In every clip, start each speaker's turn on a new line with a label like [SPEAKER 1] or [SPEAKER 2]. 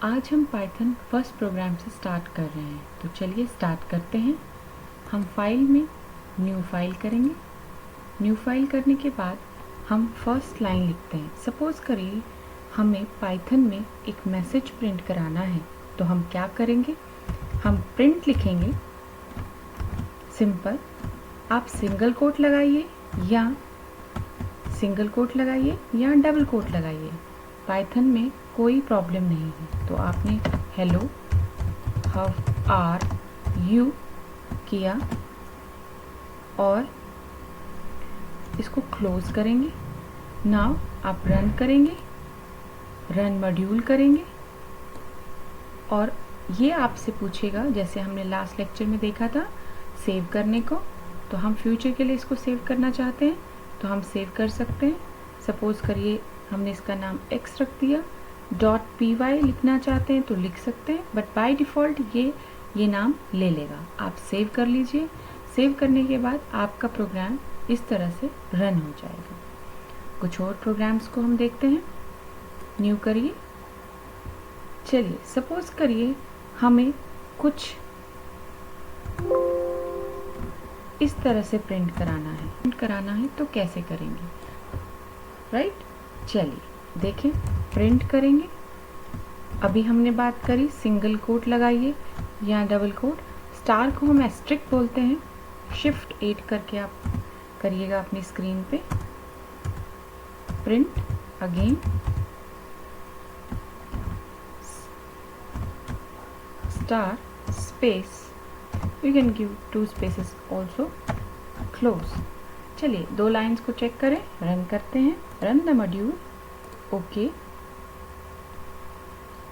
[SPEAKER 1] आज हम Python first programme से स्टार्ट कर रहे हैं, तो चलिए स्टार्ट करते हैं। हम फाइल में न्यू फाइल करेंगे। न्यू फाइल करने के बाद हम फर्स्ट लाइन लिखते हैं। सपोज़ करिए हमें पाइथन में एक मैसेज प्रिंट कराना है, तो हम क्या करेंगे, हम प्रिंट लिखेंगे। सिंपल, आप सिंगल कोट लगाइए या डबल कोट लगाइए, पाइथन में कोई प्रॉब्लम नहीं है। तो आपने हेलो हाउ आर यू किया और इसको क्लोज करेंगे। नाउ आप रन करेंगे, रन मॉड्यूल करेंगे और ये आपसे पूछेगा, जैसे हमने लास्ट लेक्चर में देखा था सेव करने को, तो हम फ्यूचर के लिए इसको सेव करना चाहते हैं तो हम सेव कर सकते हैं। सपोज़ करिए हमने इसका नाम x रख दिया, .py लिखना चाहते हैं तो लिख सकते हैं, बट बाय डिफ़ॉल्ट ये नाम ले लेगा। आप सेव कर लीजिए। सेव करने के बाद आपका प्रोग्राम इस तरह से रन हो जाएगा। कुछ और प्रोग्राम्स को हम देखते हैं। न्यू करिए। चलिए सपोज़ करिए हमें कुछ इस तरह से प्रिंट कराना है तो कैसे करेंगे, राइट? चलिए देखें, प्रिंट करेंगे। अभी हमने बात करी सिंगल कोट लगाइए या डबल कोट। स्टार को हम एस्ट्रिक बोलते हैं। शिफ्ट 8 करके आप करिएगा अपनी स्क्रीन पे। Print again, star space, you can give 2 spaces also, close। चलिए 2 लाइंस को चेक करें, रन करते हैं। Run the module, okay,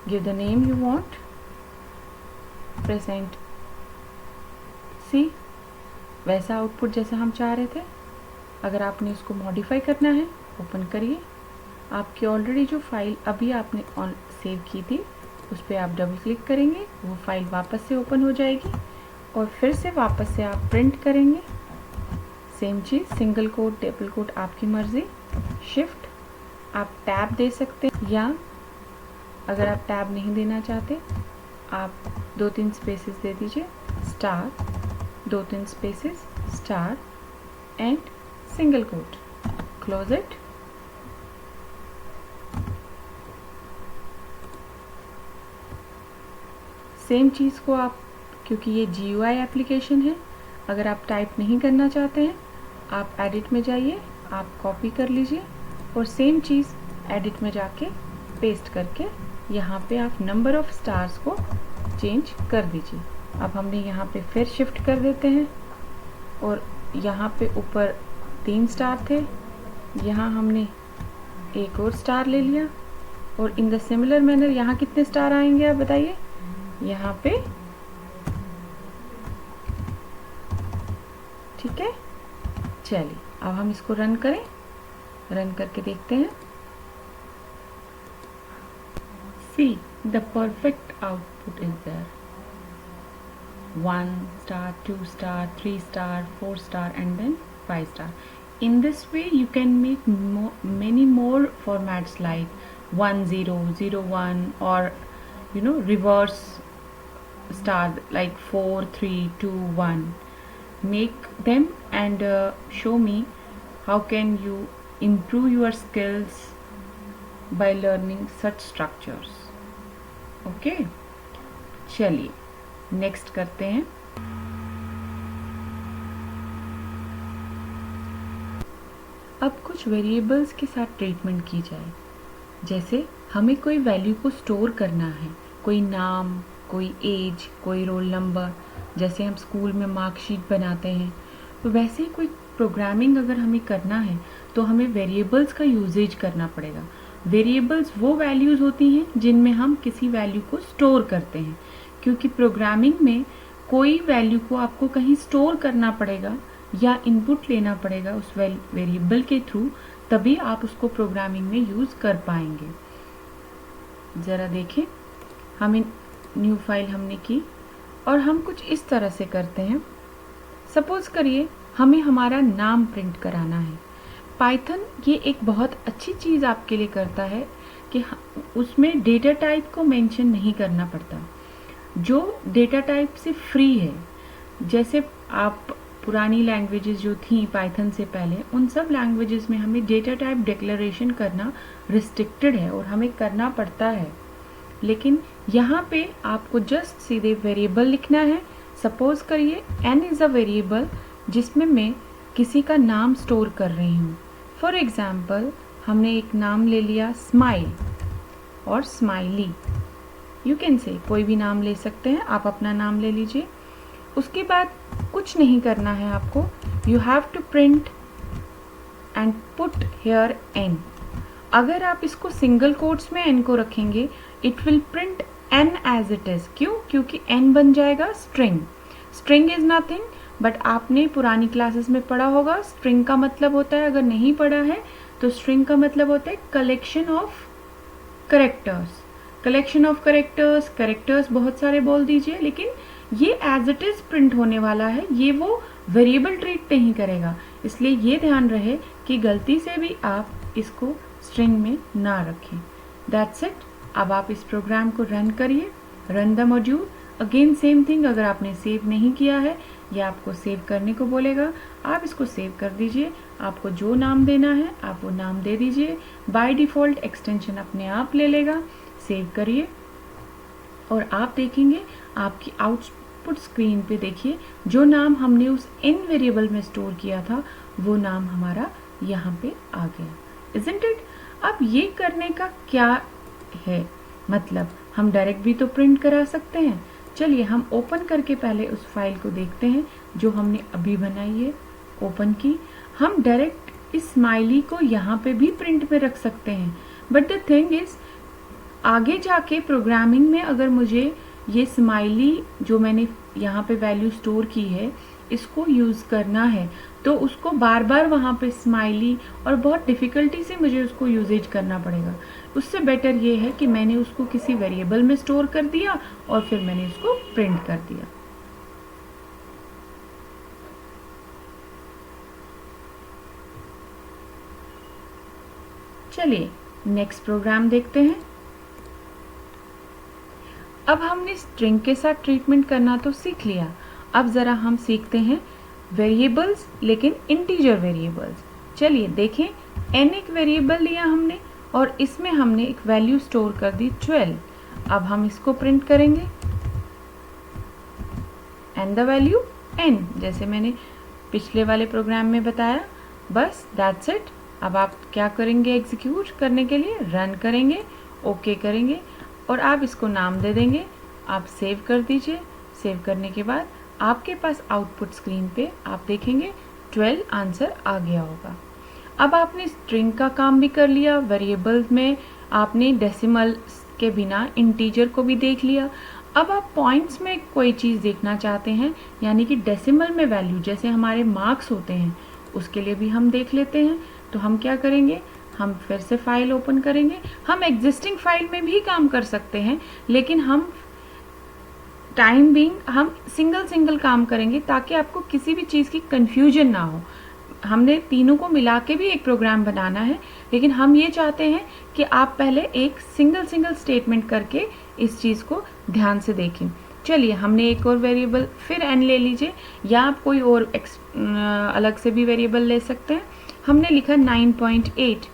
[SPEAKER 1] give the name you want, press enter. See, वैसा आउटपुट जैसा हम चाह रहे थे। अगर आपने इसको मॉडिफाई करना है, ओपन करिए। आपकी ऑलरेडी जो फाइल अभी आपने सेव की थी उस पर आप डबल क्लिक करेंगे, वो फाइल वापस से ओपन हो जाएगी और फिर से वापस से आप प्रिंट करेंगे। सेम चीज़, सिंगल कोट डबल कोट आपकी मर्ज़ी। शिफ्ट, आप टैब दे सकते हैं या अगर आप टैब नहीं देना चाहते आप 2-3 स्पेसेस दे दीजिए। Star, 2-3 spaces, star and single quote, close it. Same चीज़ को आप, क्योंकि ये GUI एप्लीकेशन है, अगर आप टाइप नहीं करना चाहते हैं आप एडिट में जाइए, आप कॉपी कर लीजिए और सेम चीज़ एडिट में जाके पेस्ट करके यहाँ पे आप नंबर ऑफ़ स्टार्स को चेंज कर दीजिए। अब हमने यहाँ पे फिर शिफ्ट कर देते हैं और यहाँ पे ऊपर 3 स्टार थे, यहाँ हमने एक और स्टार ले लिया और इन द सिमिलर मैनर यहाँ कितने स्टार आएंगे आप बताइए? यहाँ पे, ठीक है। चलिए अब हम इसको रन करें, रन करके देखते हैं। See, the perfect output is there. 1 star, 2 star, 3 star, 4 star and then 5 star. In this way you can make many more formats like 1 0 0 1 or reverse star like 4 3 2 1. Make them and show me how can you improve your skills by learning such structures. Okay, चलिए next करते हैं। अब कुछ variables के साथ treatment की जाए। जैसे हमें कोई वैल्यू को स्टोर करना है, कोई नाम, कोई एज, कोई रोल नंबर, जैसे हम स्कूल में मार्कशीट बनाते हैं, तो वैसे ही कोई प्रोग्रामिंग अगर हमें करना है तो हमें वेरिएबल्स का यूजेज करना पड़ेगा। वेरिएबल्स वो वैल्यूज़ होती हैं जिनमें हम किसी वैल्यू को स्टोर करते हैं, क्योंकि प्रोग्रामिंग में कोई वैल्यू को आपको कहीं स्टोर करना पड़ेगा या इनपुट लेना पड़ेगा उस वेरिएबल के थ्रू, तभी आप उसको प्रोग्रामिंग में यूज़ कर पाएंगे। ज़रा देखें, हमें न्यू फाइल हमने की और हम कुछ इस तरह से करते हैं। सपोज़ करिए हमें हमारा नाम प्रिंट कराना है। पाइथन ये एक बहुत अच्छी चीज़ आपके लिए करता है कि उसमें डेटा टाइप को मेंशन नहीं करना पड़ता, जो डेटा टाइप से फ्री है। जैसे आप पुरानी लैंग्वेजेस जो थी पाइथन से पहले, उन सब लैंग्वेजेस में हमें डेटा टाइप डिक्लेरेशन करना रिस्ट्रिक्टेड है और हमें करना पड़ता है, लेकिन यहाँ पे आपको जस्ट सीधे वेरिएबल लिखना है। सपोज करिए n इज़ अ वेरिएबल जिसमें मैं किसी का नाम स्टोर कर रही हूँ। फॉर एग्जाम्पल हमने एक नाम ले लिया स्माइल और स्माइली, यू कैन से कोई भी नाम ले सकते हैं, आप अपना नाम ले लीजिए। उसके बाद कुछ नहीं करना है आपको, you have to print and put here n। अगर आप इसको सिंगल कोट्स में n को रखेंगे, it will print n as it is. क्यों? क्योंकि n बन जाएगा string. String is nothing but आपने पुरानी क्लासेस में पढ़ा होगा, स्ट्रिंग का मतलब होता है, अगर नहीं पढ़ा है तो स्ट्रिंग का मतलब होता है collection of characters. Collection of characters, characters बहुत सारे बोल दीजिए, लेकिन ये एज इट इज प्रिंट होने वाला है, ये वो वेरिएबल ट्रीट नहीं करेगा। इसलिए ये ध्यान रहे कि गलती से भी आप इसको स्ट्रिंग में ना रखें। That's it. अब आप इस प्रोग्राम को रन करिए, run the module. Again same thing, अगर आपने सेव नहीं किया है या आपको सेव करने को बोलेगा, आप इसको सेव कर दीजिए। आपको जो नाम देना है आप वो नाम दे दीजिए। बाय डिफ़ॉल्ट एक्सटेंशन अपने आप ले लेगा। सेव करिए और आप देखेंगे आपकी आउटपुट स्क्रीन पे देखिए जो नाम हमने उस इन वेरिएबल में स्टोर किया था वो नाम हमारा यहाँ पे आ गया। Isn't it? अब ये करने का क्या है मतलब, हम डायरेक्ट भी तो प्रिंट करा सकते हैं। चलिए हम ओपन करके पहले उस फाइल को देखते हैं जो हमने अभी बनाई है। ओपन की, हम डायरेक्ट इस स्माइली को यहाँ पे भी प्रिंट में रख सकते हैं, बट द थिंग इज आगे जाके प्रोग्रामिंग में अगर मुझे ये स्माइली जो मैंने यहाँ पे वैल्यू स्टोर की है इसको यूज़ करना है तो उसको बार बार वहाँ पे स्माइली और बहुत डिफ़िकल्टी से मुझे उसको यूजेज करना पड़ेगा। उससे बेटर ये है कि मैंने उसको किसी वेरिएबल में स्टोर कर दिया और फिर मैंने उसको प्रिंट कर दिया। चलिए नेक्स्ट प्रोग्राम देखते हैं। अब हमने स्ट्रिंग के साथ ट्रीटमेंट करना तो सीख लिया, अब ज़रा हम सीखते हैं वेरिएबल्स, लेकिन इंटीजर वेरिएबल्स। चलिए देखें, n एक वेरिएबल लिया हमने और इसमें हमने एक वैल्यू स्टोर कर दी 12। अब हम इसको प्रिंट करेंगे एंड द वैल्यू n, जैसे मैंने पिछले वाले प्रोग्राम में बताया। बस दैट्स इट। अब आप क्या करेंगे, एग्जीक्यूट करने के लिए रन करेंगे, ओके करेंगे और आप इसको नाम दे देंगे। आप सेव कर दीजिए। सेव करने के बाद आपके पास आउटपुट स्क्रीन पे आप देखेंगे 12 आंसर आ गया होगा। अब आपने स्ट्रिंग का काम भी कर लिया, वेरिएबल्स में आपने डेसिमल के बिना इंटीजर को भी देख लिया। अब आप पॉइंट्स में कोई चीज़ देखना चाहते हैं, यानी कि डेसिमल में वैल्यू, जैसे हमारे मार्क्स होते हैं, उसके लिए भी हम देख लेते हैं। तो हम क्या करेंगे, हम फिर से फाइल ओपन करेंगे। हम एग्जिस्टिंग फाइल में भी काम कर सकते हैं, लेकिन हम टाइम बीइंग हम सिंगल काम करेंगे ताकि आपको किसी भी चीज़ की कंफ्यूजन ना हो। हमने तीनों को मिला के भी एक प्रोग्राम बनाना है, लेकिन हम ये चाहते हैं कि आप पहले एक सिंगल स्टेटमेंट करके इस चीज़ को ध्यान से देखें। चलिए हमने एक और वेरिएबल फिर n ले लीजिए, या आप कोई और अलग से भी वेरिएबल ले सकते हैं। हमने लिखा 9.8।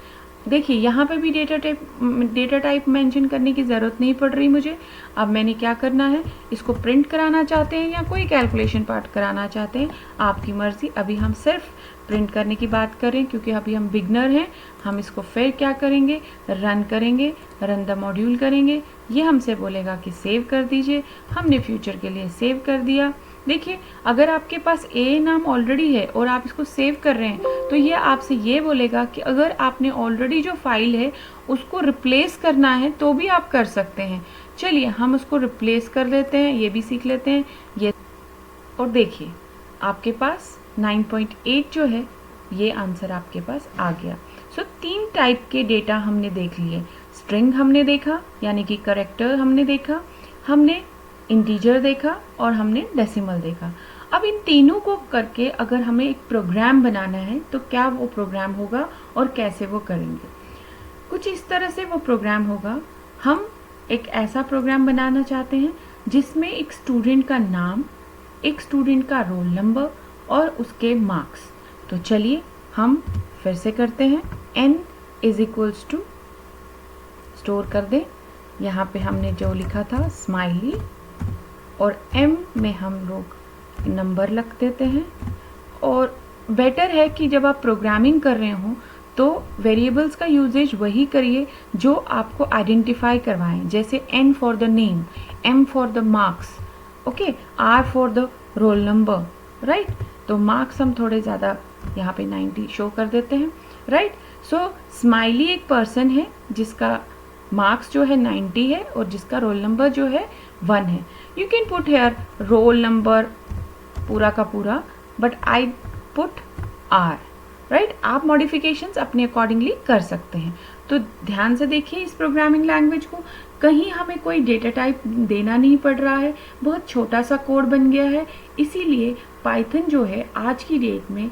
[SPEAKER 1] देखिए यहाँ पे भी डेटा टाइप मेंशन करने की ज़रूरत नहीं पड़ रही मुझे। अब मैंने क्या करना है, इसको प्रिंट कराना चाहते हैं या कोई कैलकुलेशन पार्ट कराना चाहते हैं, आपकी मर्ज़ी। अभी हम सिर्फ प्रिंट करने की बात करें क्योंकि अभी हम बिगनर हैं। हम इसको फिर क्या करेंगे, रन करेंगे, रन द मॉड्यूल करेंगे। ये हमसे बोलेगा कि सेव कर दीजिए। हमने फ्यूचर के लिए सेव कर दिया। देखिए अगर आपके पास ए नाम ऑलरेडी है और आप इसको सेव कर रहे हैं तो ये आपसे ये बोलेगा कि अगर आपने ऑलरेडी जो फाइल है उसको रिप्लेस करना है तो भी आप कर सकते हैं। चलिए हम उसको रिप्लेस कर लेते हैं, ये भी सीख लेते हैं ये। और देखिए आपके पास 9.8 जो है ये आंसर आपके पास आ गया। सो 3 टाइप के डेटा हमने देख लिए। स्ट्रिंग हमने देखा, यानी कि करेक्टर हमने देखा, हमने इंटीजर देखा और हमने डेसिमल देखा। अब इन तीनों को करके अगर हमें एक प्रोग्राम बनाना है तो क्या वो प्रोग्राम होगा और कैसे वो करेंगे। कुछ इस तरह से वो प्रोग्राम होगा। हम एक ऐसा प्रोग्राम बनाना चाहते हैं जिसमें एक स्टूडेंट का नाम, एक स्टूडेंट का रोल नंबर और उसके मार्क्स। तो चलिए हम फिर से करते हैं। n is equals to, store कर दें, यहाँ पे हमने जो लिखा था स्माइली, और m में हम लोग नंबर रख देते हैं। और बेटर है कि जब आप प्रोग्रामिंग कर रहे हो तो वेरिएबल्स का यूजेज वही करिए जो आपको आइडेंटिफाई करवाएं, जैसे n for the name, m for the marks, okay, r for the roll number, right. तो मार्क्स हम थोड़े ज़्यादा यहाँ पे 90 शो कर देते हैं, राइट। सो स्माइली एक पर्सन है जिसका मार्क्स जो है 90 है और जिसका रोल नंबर जो है 1 है। You can put here roll number पूरा का पूरा, but I put r, right. आप मॉडिफिकेशंस अपने अकॉर्डिंगली कर सकते हैं। तो ध्यान से देखिए इस प्रोग्रामिंग लैंग्वेज को, कहीं हमें कोई डेटा टाइप देना नहीं पड़ रहा है, बहुत छोटा सा कोड बन गया है। इसीलिए पाइथन जो है आज की डेट में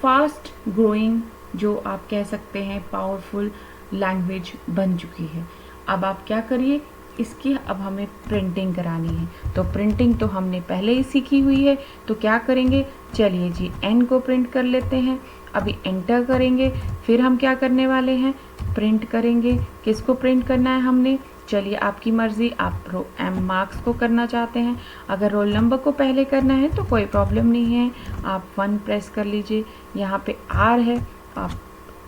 [SPEAKER 1] फास्ट ग्रोइंग, जो आप कह सकते हैं पावरफुल लैंग्वेज बन चुकी है। अब आप क्या करिए, इसकी अब हमें प्रिंटिंग करानी है। तो प्रिंटिंग तो हमने पहले ही सीखी हुई है, तो क्या करेंगे, चलिए जी n को प्रिंट कर लेते हैं। अभी एंटर करेंगे, फिर हम क्या करने वाले हैं, प्रिंट करेंगे। किसको प्रिंट करना है हमने, चलिए आपकी मर्जी, आप m मार्क्स को करना चाहते हैं। अगर रोल नंबर को पहले करना है तो कोई प्रॉब्लम नहीं है, आप 1 प्रेस कर लीजिए। यहाँ पे r है, आप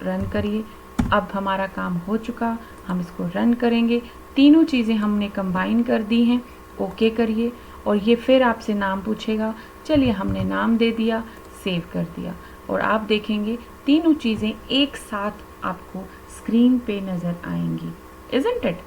[SPEAKER 1] रन करिए। अब हमारा काम हो चुका, हम इसको रन करेंगे। तीनों चीज़ें हमने कंबाइन कर दी हैं, ओके करिए। और ये फिर आपसे नाम पूछेगा, चलिए हमने नाम दे दिया, सेव कर दिया। और आप देखेंगे तीनों चीज़ें एक साथ आपको स्क्रीन पे नज़र आएंगी, इज़न्ट इट?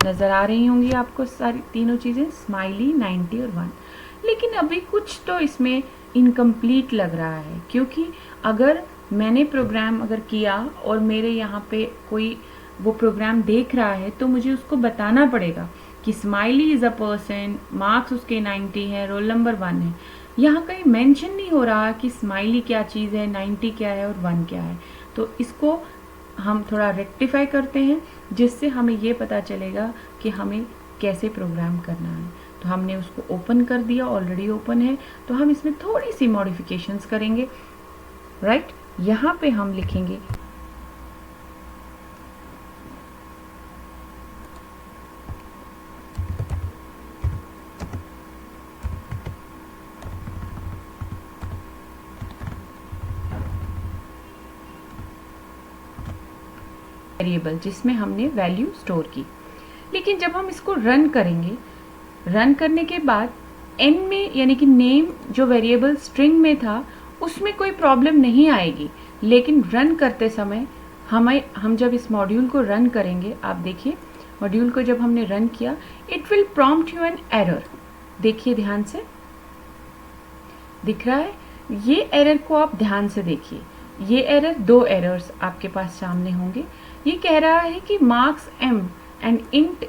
[SPEAKER 1] नज़र आ रही होंगी आपको सारी तीनों चीज़ें, स्माइली, 90 और 1। लेकिन अभी कुछ तो इसमें इनकम्प्लीट लग रहा है, क्योंकि अगर मैंने प्रोग्राम अगर किया और मेरे यहाँ पे कोई वो प्रोग्राम देख रहा है तो मुझे उसको बताना पड़ेगा कि smiley is a person, marks उसके 90 है, रोल नंबर 1 है। यहाँ कहीं मेंशन नहीं हो रहा कि स्माइली क्या चीज़ है, 90 क्या है और 1 क्या है। तो इसको हम थोड़ा रेक्टिफाई करते हैं, जिससे हमें ये पता चलेगा कि हमें कैसे प्रोग्राम करना है। तो हमने उसको ओपन कर दिया, ऑलरेडी ओपन है, तो हम इसमें थोड़ी सी मॉडिफिकेशंस करेंगे, राइट। यहाँ पे हम लिखेंगे वेरिएबल, जिसमें हमने वैल्यू स्टोर की। लेकिन जब हम इसको रन करेंगे, रन करने के बाद n में यानी कि नेम जो वेरिएबल स्ट्रिंग में था उसमें कोई प्रॉब्लम नहीं आएगी। लेकिन रन करते समय हम जब इस मॉड्यूल को रन करेंगे, आप देखिए मॉड्यूल को जब हमने रन किया, it will prompt you an error. देखिए ध्यान से, दिख रहा है ये एरर को, आप ध्यान से देखिए। ये एरर, 2 एरर्स आपके पास सामने होंगे। ये कह रहा है कि marks m and int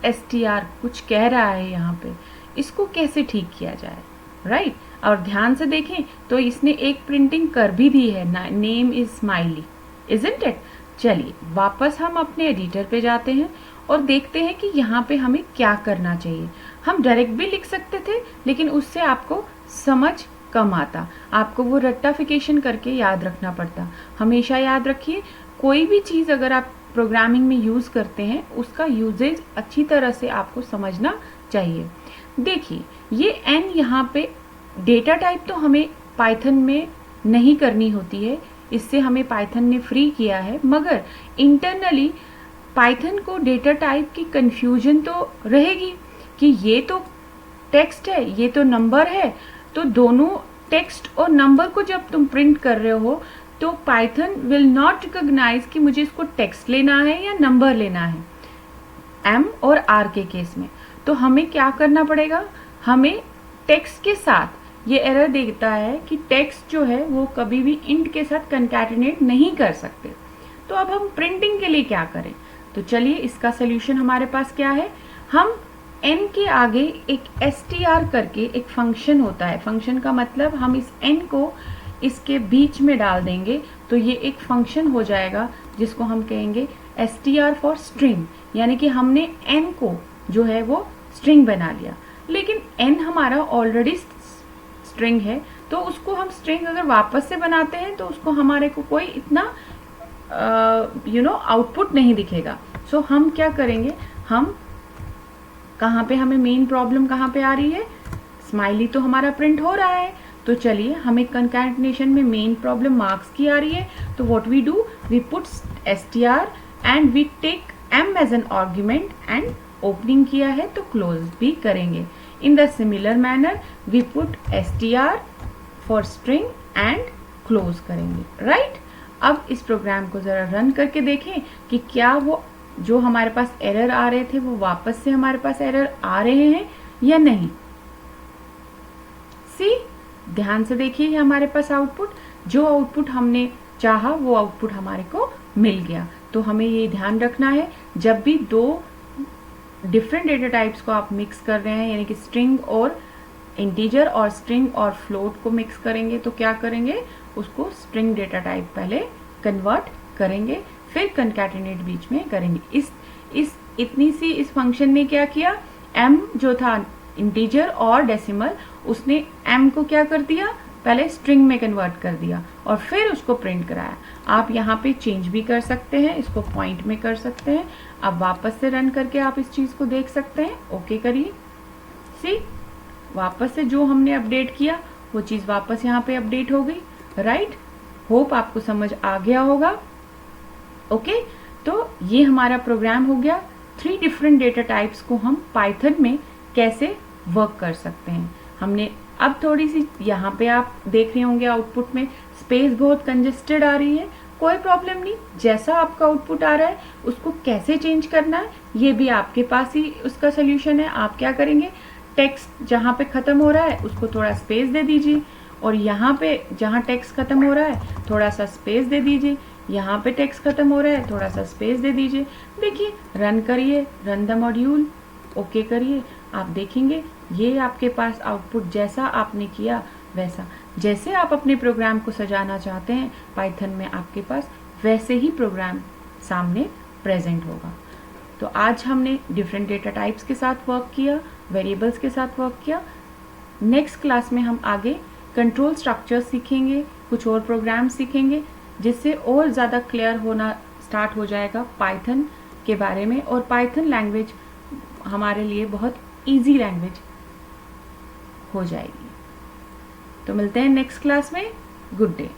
[SPEAKER 1] str कुछ कह रहा है यहाँ पे, इसको कैसे ठीक किया जाए, राइट। और ध्यान से देखें तो इसने एक प्रिंटिंग कर भी दी है, name is smiley, isn't it? चलिए वापस हम अपने एडिटर पे जाते हैं और देखते हैं कि यहाँ पे हमें क्या करना चाहिए। हम डायरेक्ट भी लिख सकते थे, लेकिन उससे आपको समझ कम आता, आपको वो रेक्टिफिकेशन करके याद रखना पड़ता। हमेशा याद रखिए, कोई भी चीज़ अगर आप प्रोग्रामिंग में यूज़ करते हैं उसका यूजेज अच्छी तरह से आपको समझना चाहिए। देखिए ये n यहाँ पे डेटा टाइप तो हमें पाइथन में नहीं करनी होती है, इससे हमें पाइथन ने फ्री किया है, मगर इंटरनली पाइथन को डेटा टाइप की कंफ्यूजन तो रहेगी कि ये तो टेक्स्ट है, ये तो नंबर है। तो दोनों टेक्स्ट और नंबर को जब तुम प्रिंट कर रहे हो तो पाइथन विल नॉट रिकॉग्नाइज कि मुझे इसको टेक्स्ट लेना है या नंबर लेना है, m और r के केस में। तो हमें क्या करना पड़ेगा, हमें टेक्स्ट के साथ, ये एरर देता है कि टेक्स्ट जो है वो कभी भी इंट के साथ कंकैटिनेट नहीं कर सकते। तो अब हम प्रिंटिंग के लिए क्या करें, तो चलिए इसका सोल्यूशन हमारे पास क्या है, हम n के आगे एक str करके एक फंक्शन होता है। फंक्शन का मतलब हम इस n को इसके बीच में डाल देंगे तो ये एक फंक्शन हो जाएगा जिसको हम कहेंगे str फॉर स्ट्रिंग, यानी कि हमने n को जो है वो स्ट्रिंग बना लिया। लेकिन n हमारा ऑलरेडी स्ट्रिंग है, तो उसको हम स्ट्रिंग अगर वापस से बनाते हैं तो उसको हमारे को कोई इतना आउटपुट नहीं दिखेगा। सो हम क्या करेंगे, हम कहाँ पे हमें मेन प्रॉब्लम कहाँ पे आ रही है, स्माइली तो हमारा प्रिंट हो रहा है, तो चलिए हमें कंकैटिनेशन में मेन प्रॉब्लम मार्क्स की आ रही है। तो what we do, we put str and we take m as an argument and opening किया है तो क्लोज भी करेंगे। In the similar manner we put str for string and close करेंगे, राइट। अब इस प्रोग्राम को जरा रन करके देखें कि क्या वो जो हमारे पास एरर आ रहे थे वो वापस से हमारे पास एरर आ रहे हैं या नहीं। सी, ध्यान से देखिए, ये हमारे पास आउटपुट, जो आउटपुट हमने चाहा वो आउटपुट हमारे को मिल गया। तो हमें ये ध्यान रखना है, जब भी दो डिफरेंट डेटा टाइप्स को आप मिक्स कर रहे हैं, यानी कि स्ट्रिंग और इंटीजर और स्ट्रिंग और फ्लोट को मिक्स करेंगे तो क्या करेंगे, उसको स्ट्रिंग डेटा टाइप पहले कन्वर्ट करेंगे, फिर कंकैटिनेट बीच में करेंगे। इस इतनी सी इस फंक्शन ने क्या किया, m जो था इंटीजर और डेसिमल, उसने m को क्या कर दिया, पहले स्ट्रिंग में कन्वर्ट कर दिया और फिर उसको प्रिंट कराया। आप यहाँ पे चेंज भी कर सकते हैं, इसको पॉइंट में कर सकते हैं। अब वापस से रन करके आप इस चीज को देख सकते हैं। ओके करिए, सी, वापस से जो हमने अपडेट किया वो चीज वापस यहाँ पे अपडेट हो गई, राइट। होप आपको समझ आ गया होगा। ओके, तो ये हमारा प्रोग्राम हो गया। 3 डिफरेंट डेटा टाइप्स को हम पाइथन में कैसे वर्क कर सकते हैं। हमने अब थोड़ी सी यहाँ पे आप देख रहे होंगे आउटपुट में स्पेस बहुत कंजेस्टेड आ रही है, कोई प्रॉब्लम नहीं। जैसा आपका आउटपुट आ रहा है उसको कैसे चेंज करना है ये भी आपके पास ही उसका सोल्यूशन है। आप क्या करेंगे, टेक्स्ट जहाँ पे खत्म हो रहा है उसको थोड़ा स्पेस दे दीजिए, और यहाँ पे जहाँ टेक्स्ट खत्म हो रहा है थोड़ा सा स्पेस दे दीजिए, यहाँ पे टेक्स्ट खत्म हो रहा है थोड़ा सा स्पेस दे दीजिए। देखिए, रन करिए, रन द मॉड्यूल, ओके करिए, आप देखेंगे ये आपके पास आउटपुट जैसा आपने किया वैसा, जैसे आप अपने प्रोग्राम को सजाना चाहते हैं पाइथन में आपके पास वैसे ही प्रोग्राम सामने प्रेजेंट होगा। तो आज हमने डिफरेंट डेटा टाइप्स के साथ वर्क किया, वेरिएबल्स के साथ वर्क किया। नेक्स्ट क्लास में हम आगे कंट्रोल स्ट्रक्चर्स सीखेंगे, कुछ और प्रोग्राम सीखेंगे, जिससे और ज़्यादा क्लियर होना स्टार्ट हो जाएगा पाइथन के बारे में, और पाइथन लैंग्वेज हमारे लिए बहुत इजी लैंग्वेज हो जाएगी। तो मिलते हैं नेक्स्ट क्लास में। Good day.